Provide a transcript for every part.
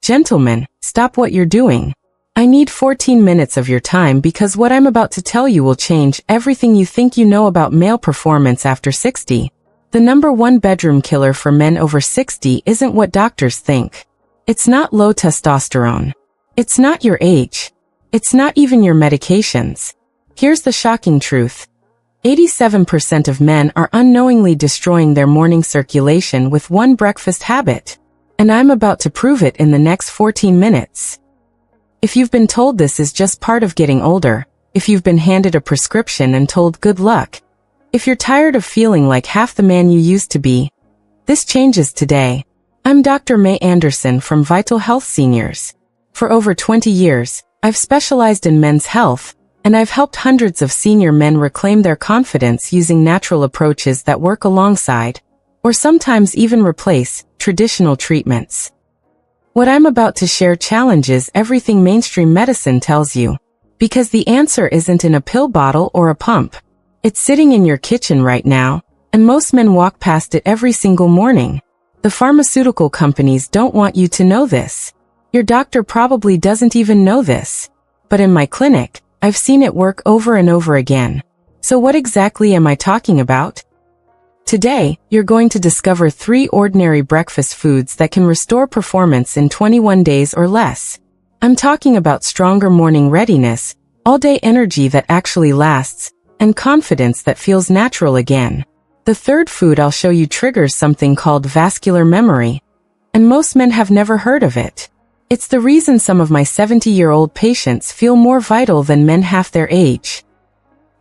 Gentlemen, stop what you're doing. I need 14 minutes of your time because what I'm about to tell you will change everything you think you know about male performance after 60. The #1 bedroom killer for men over 60 isn't what doctors think. It's not low testosterone. It's not your age. It's not even your medications. Here's the shocking truth. 87% of men are unknowingly destroying their morning circulation with one breakfast habit. And I'm about to prove it in the next 14 minutes. If you've been told this is just part of getting older, if you've been handed a prescription and told good luck, if you're tired of feeling like half the man you used to be, this changes today. I'm Dr. Mei Anderson from Vital Health Seniors. For over 20 years, I've specialized in men's health, and I've helped hundreds of senior men reclaim their confidence using natural approaches that work alongside, or sometimes even replace, traditional treatments. What I'm about to share challenges everything mainstream medicine tells you, because the answer isn't in a pill bottle or a pump. It's sitting in your kitchen right now, and most men walk past it every single morning. The pharmaceutical companies don't want you to know this. Your doctor probably doesn't even know this. But in my clinic, I've seen it work over and over again. So what exactly am I talking about? Today, you're going to discover 3 ordinary breakfast foods that can restore performance in 21 days or less. I'm talking about stronger morning readiness, all-day energy that actually lasts, and confidence that feels natural again. The third food I'll show you triggers something called vascular memory, and most men have never heard of it. It's the reason some of my 70-year-old patients feel more vital than men half their age.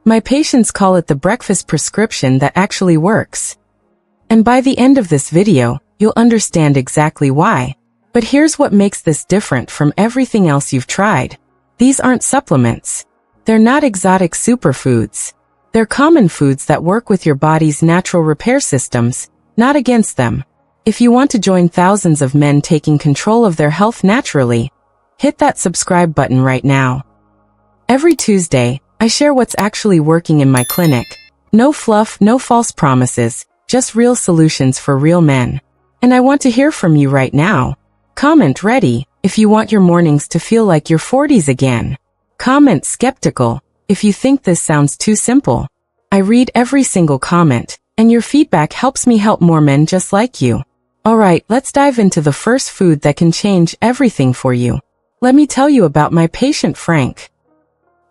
My patients call it the breakfast prescription that actually works. And by the end of this video, you'll understand exactly why. But here's what makes this different from everything else you've tried. These aren't supplements. They're not exotic superfoods. They're common foods that work with your body's natural repair systems, not against them. If you want to join thousands of men taking control of their health naturally, hit that subscribe button right now. Every Tuesday, I share what's actually working in my clinic. No fluff, no false promises, just real solutions for real men. And I want to hear from you right now. Comment ready if you want your mornings to feel like your 40s again. Comment skeptical if you think this sounds too simple. I read every single comment, and your feedback helps me help more men just like you. Alright, let's dive into the first food that can change everything for you. Let me tell you about my patient Frank.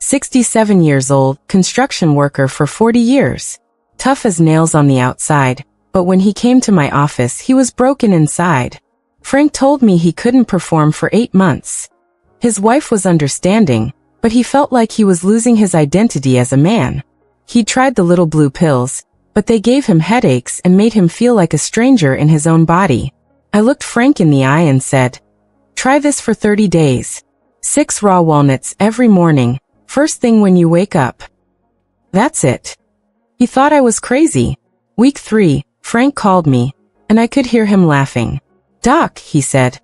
67 years old, construction worker for 40 years. Tough as nails on the outside, but when he came to my office he was broken inside. Frank told me he couldn't perform for 8 months. His wife was understanding, but he felt like he was losing his identity as a man. He tried the little blue pills, but they gave him headaches and made him feel like a stranger in his own body. I looked Frank in the eye and said, "Try this for 30 days. 6 raw walnuts every morning, first thing when you wake up." That's it. He thought I was crazy. Week 3, Frank called me, and I could hear him laughing. "Doc," he said,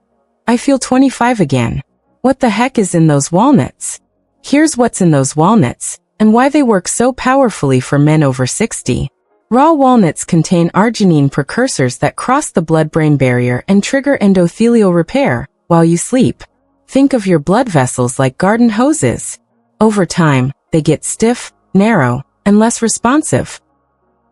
"I feel 25 again. What the heck is in those walnuts?" Here's what's in those walnuts, and why they work so powerfully for men over 60. Raw walnuts contain arginine precursors that cross the blood-brain barrier and trigger endothelial repair while you sleep. Think of your blood vessels like garden hoses. Over time, they get stiff, narrow, and less responsive.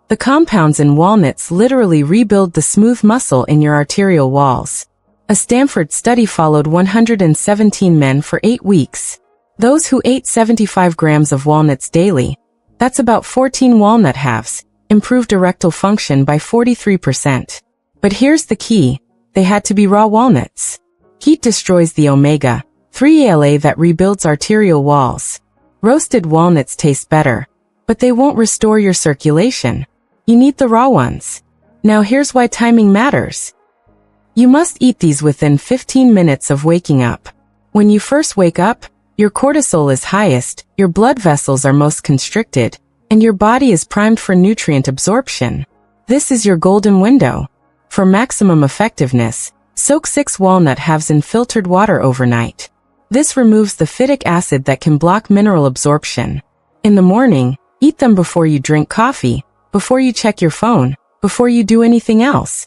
The compounds in walnuts literally rebuild the smooth muscle in your arterial walls. A Stanford study followed 117 men for 8 weeks. Those who ate 75 grams of walnuts daily, that's about 14 walnut halves, improved erectile function by 43%. But here's the key, they had to be raw walnuts. Heat destroys the omega-3 ALA that rebuilds arterial walls. Roasted walnuts taste better, but they won't restore your circulation. You need the raw ones. Now here's why timing matters. You must eat these within 15 minutes of waking up. When you first wake up, your cortisol is highest, your blood vessels are most constricted, and your body is primed for nutrient absorption. This is your golden window. For maximum effectiveness, soak 6 walnut halves in filtered water overnight. This removes the phytic acid that can block mineral absorption. In the morning, eat them before you drink coffee, before you check your phone, before you do anything else.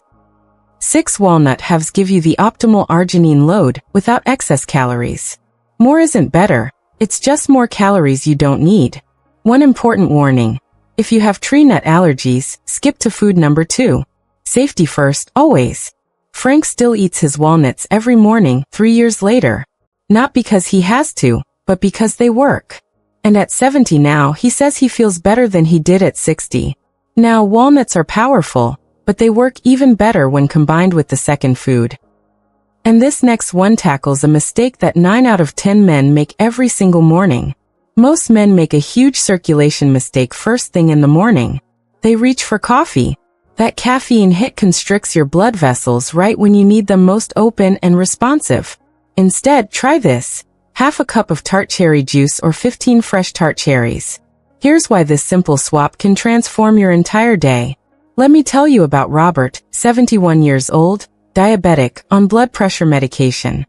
6 walnut halves give you the optimal arginine load without excess calories. More isn't better, it's just more calories you don't need. One important warning. If you have tree nut allergies, skip to food number 2. Safety first, always. Frank still eats his walnuts every morning 3 years later. Not because he has to, but because they work. And at 70 now, he says he feels better than he did at 60. Now, walnuts are powerful, but they work even better when combined with the second food. And this next one tackles a mistake that 9 out of 10 men make every single morning. Most men make a huge circulation mistake first thing in the morning. They reach for coffee. That caffeine hit constricts your blood vessels right when you need them most open and responsive. Instead, try this. Half a cup of tart cherry juice or 15 fresh tart cherries. Here's why this simple swap can transform your entire day. Let me tell you about Robert, 71 years old, diabetic, on blood pressure medication.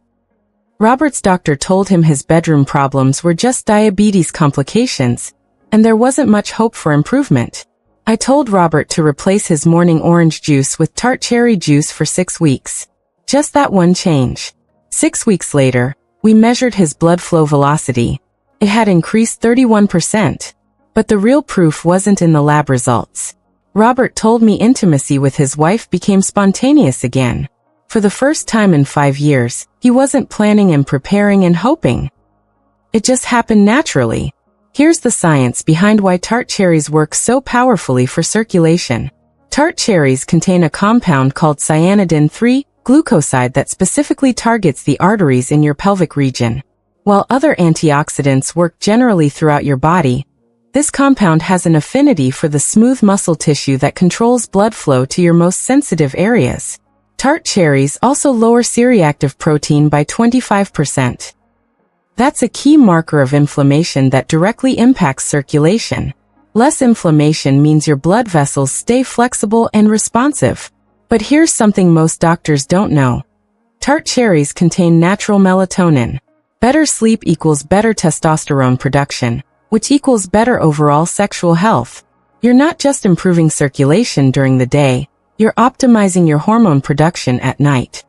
Robert's doctor told him his bedroom problems were just diabetes complications, and there wasn't much hope for improvement. I told Robert to replace his morning orange juice with tart cherry juice for 6 weeks. Just that one change. 6 weeks later, we measured his blood flow velocity. It had increased 31%. But the real proof wasn't in the lab results. Robert told me intimacy with his wife became spontaneous again. For the first time in 5 years, he wasn't planning and preparing and hoping. It just happened naturally. Here's the science behind why tart cherries work so powerfully for circulation. Tart cherries contain a compound called cyanidin-3 glucoside that specifically targets the arteries in your pelvic region. While other antioxidants work generally throughout your body, this compound has an affinity for the smooth muscle tissue that controls blood flow to your most sensitive areas. Tart cherries also lower C-reactive protein by 25%. That's a key marker of inflammation that directly impacts circulation. Less inflammation means your blood vessels stay flexible and responsive. But here's something most doctors don't know. Tart cherries contain natural melatonin. Better sleep equals better testosterone production, which equals better overall sexual health. You're not just improving circulation during the day, you're optimizing your hormone production at night.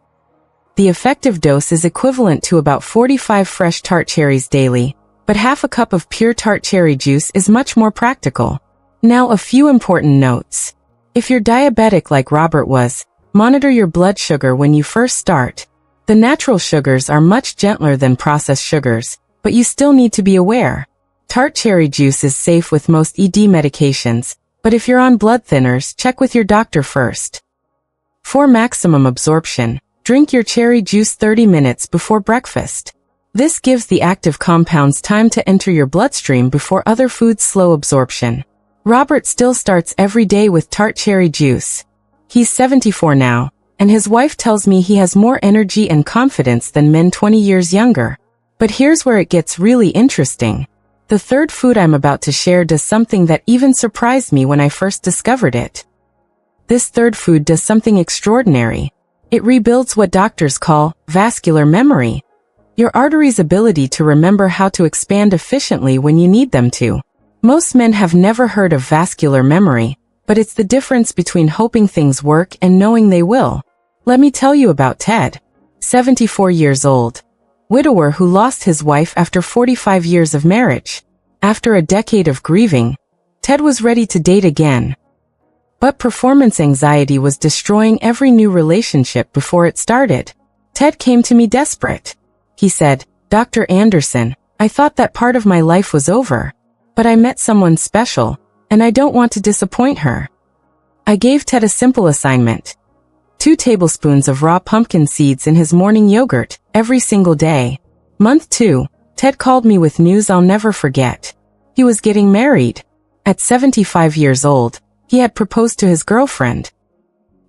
The effective dose is equivalent to about 45 fresh tart cherries daily, but half a cup of pure tart cherry juice is much more practical. Now a few important notes. If you're diabetic like Robert was, monitor your blood sugar when you first start. The natural sugars are much gentler than processed sugars, but you still need to be aware. Tart cherry juice is safe with most ED medications, but if you're on blood thinners, check with your doctor first. For maximum absorption, drink your cherry juice 30 minutes before breakfast. This gives the active compounds time to enter your bloodstream before other foods slow absorption. Robert still starts every day with tart cherry juice. He's 74 now, and his wife tells me he has more energy and confidence than men 20 years younger. But here's where it gets really interesting. The third food I'm about to share does something that even surprised me when I first discovered it. This third food does something extraordinary. It rebuilds what doctors call vascular memory. Your artery's ability to remember how to expand efficiently when you need them to. Most men have never heard of vascular memory, but it's the difference between hoping things work and knowing they will. Let me tell you about Ted. 74 years old. Widower who lost his wife after 45 years of marriage. After a decade of grieving, Ted was ready to date again. But performance anxiety was destroying every new relationship before it started. Ted came to me desperate. He said, "Dr. Anderson, I thought that part of my life was over. But I met someone special, and I don't want to disappoint her." I gave Ted a simple assignment. 2 tablespoons of raw pumpkin seeds in his morning yogurt, every single day. Month 2, Ted called me with news I'll never forget. He was getting married. At 75 years old, he had proposed to his girlfriend.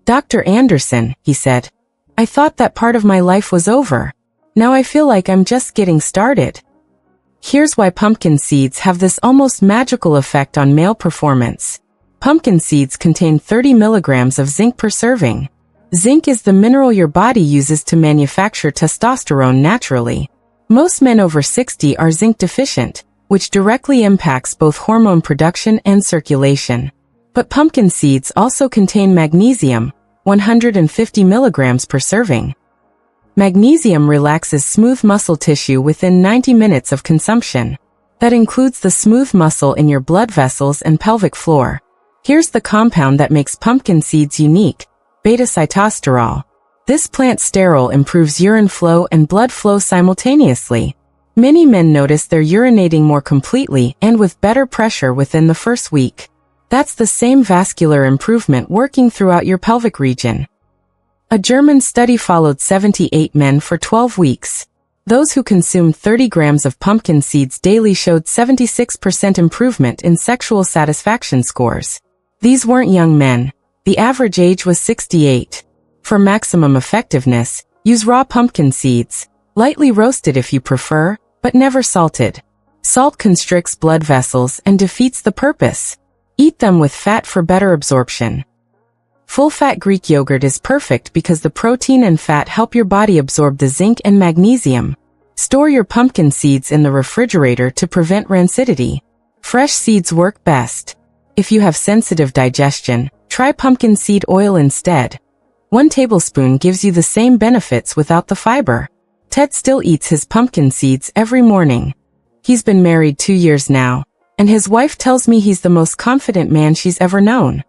"Dr. Anderson," he said, "I thought that part of my life was over. Now I feel like I'm just getting started." Here's why pumpkin seeds have this almost magical effect on male performance. Pumpkin seeds contain 30 milligrams of zinc per serving. Zinc is the mineral your body uses to manufacture testosterone naturally. Most men over 60 are zinc deficient, which directly impacts both hormone production and circulation. But pumpkin seeds also contain magnesium, 150 milligrams per serving. Magnesium relaxes smooth muscle tissue within 90 minutes of consumption. That includes the smooth muscle in your blood vessels and pelvic floor. Here's the compound that makes pumpkin seeds unique: beta-sitosterol. This plant sterol improves urine flow and blood flow simultaneously. Many men notice they're urinating more completely and with better pressure within the first week. That's the same vascular improvement working throughout your pelvic region. A German study followed 78 men for 12 weeks. Those who consumed 30 grams of pumpkin seeds daily showed 76% improvement in sexual satisfaction scores. These weren't young men. The average age was 68. For maximum effectiveness, use raw pumpkin seeds, lightly roasted if you prefer, but never salted. Salt constricts blood vessels and defeats the purpose. Eat them with fat for better absorption. Full-fat Greek yogurt is perfect because the protein and fat help your body absorb the zinc and magnesium. Store your pumpkin seeds in the refrigerator to prevent rancidity. Fresh seeds work best. If you have sensitive digestion, try pumpkin seed oil instead. 1 tablespoon gives you the same benefits without the fiber. Ted still eats his pumpkin seeds every morning. He's been married 2 years now, and his wife tells me he's the most confident man she's ever known.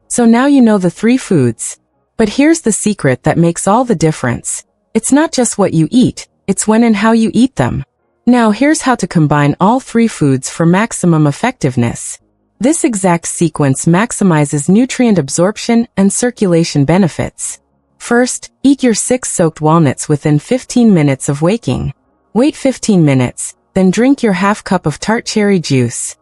So now you know the 3 foods. But here's the secret that makes all the difference. It's not just what you eat, it's when and how you eat them. Now here's how to combine all 3 foods for maximum effectiveness. This exact sequence maximizes nutrient absorption and circulation benefits. First, eat your 6 soaked walnuts within 15 minutes of waking. Wait 15 minutes, then drink your half cup of tart cherry juice.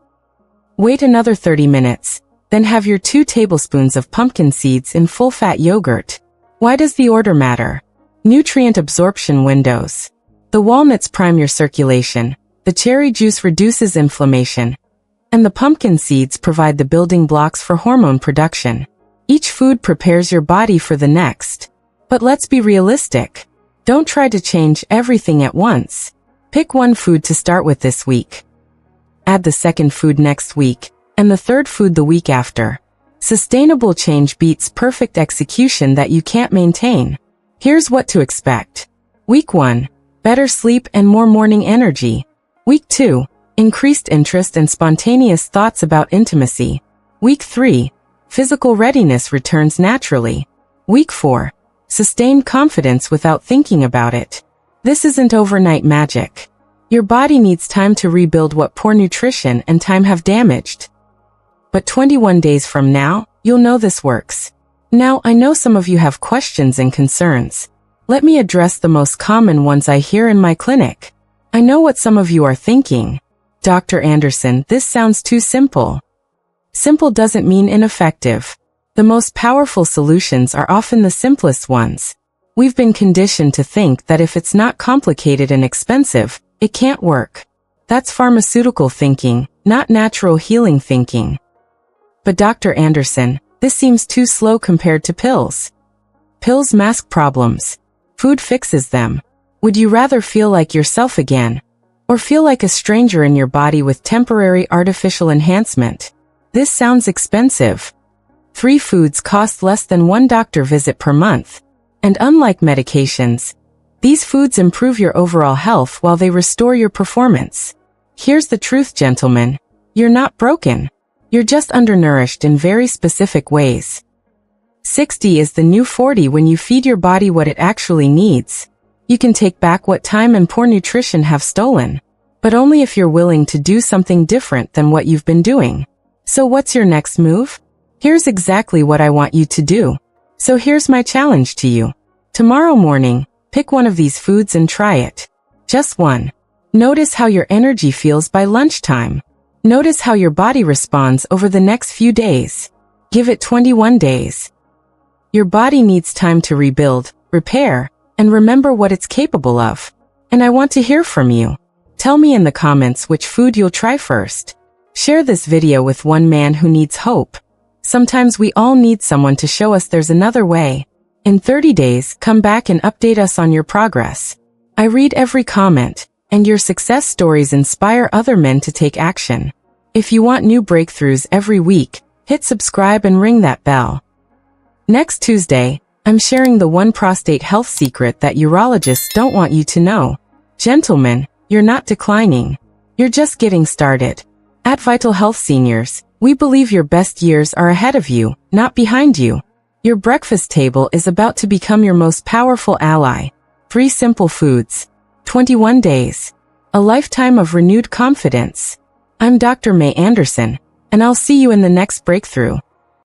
Wait another 30 minutes, then have your 2 tablespoons of pumpkin seeds in full-fat yogurt. Why does the order matter? Nutrient absorption windows. The walnuts prime your circulation, the cherry juice reduces inflammation, and the pumpkin seeds provide the building blocks for hormone production. Each food prepares your body for the next. But let's be realistic. Don't try to change everything at once. Pick 1 food to start with this week. Add the second food next week, and the third food the week after. Sustainable change beats perfect execution that you can't maintain. Here's what to expect. Week 1. Better sleep and more morning energy. Week 2. Increased interest and spontaneous thoughts about intimacy. Week 3. Physical readiness returns naturally. Week 4. Sustained confidence without thinking about it. This isn't overnight magic. Your body needs time to rebuild what poor nutrition and time have damaged. But 21 days from now, you'll know this works. Now, I know some of you have questions and concerns. Let me address the most common ones I hear in my clinic. I know what some of you are thinking. Dr. Anderson, this sounds too simple. Simple doesn't mean ineffective. The most powerful solutions are often the simplest ones. We've been conditioned to think that if it's not complicated and expensive, it can't work. That's pharmaceutical thinking, not natural healing thinking. But Dr. Anderson, this seems too slow compared to pills. Pills mask problems. Food fixes them. Would you rather feel like yourself again, or feel like a stranger in your body with temporary artificial enhancement? This sounds expensive. 3 foods cost less than 1 doctor visit per month. And unlike medications, these foods improve your overall health while they restore your performance. Here's the truth, gentlemen. You're not broken. You're just undernourished in very specific ways. 60 is the new 40 when you feed your body what it actually needs. You can take back what time and poor nutrition have stolen, but only if you're willing to do something different than what you've been doing. So what's your next move? Here's exactly what I want you to do. So here's my challenge to you. Tomorrow morning, pick one of these foods and try it. Just one. Notice how your energy feels by lunchtime. Notice how your body responds over the next few days. Give it 21 days. Your body needs time to rebuild, repair, and remember what it's capable of. And I want to hear from you. Tell me in the comments which food you'll try first. Share this video with one man who needs hope. Sometimes we all need someone to show us there's another way. In 30 days, come back and update us on your progress. I read every comment, and your success stories inspire other men to take action. If you want new breakthroughs every week, hit subscribe and ring that bell. Next Tuesday, I'm sharing the one prostate health secret that urologists don't want you to know. Gentlemen, you're not declining. You're just getting started. At Vital Health Seniors, we believe your best years are ahead of you, not behind you. Your breakfast table is about to become your most powerful ally. 3 simple foods. 21 days. A lifetime of renewed confidence. I'm Dr. Mei Anderson, and I'll see you in the next breakthrough.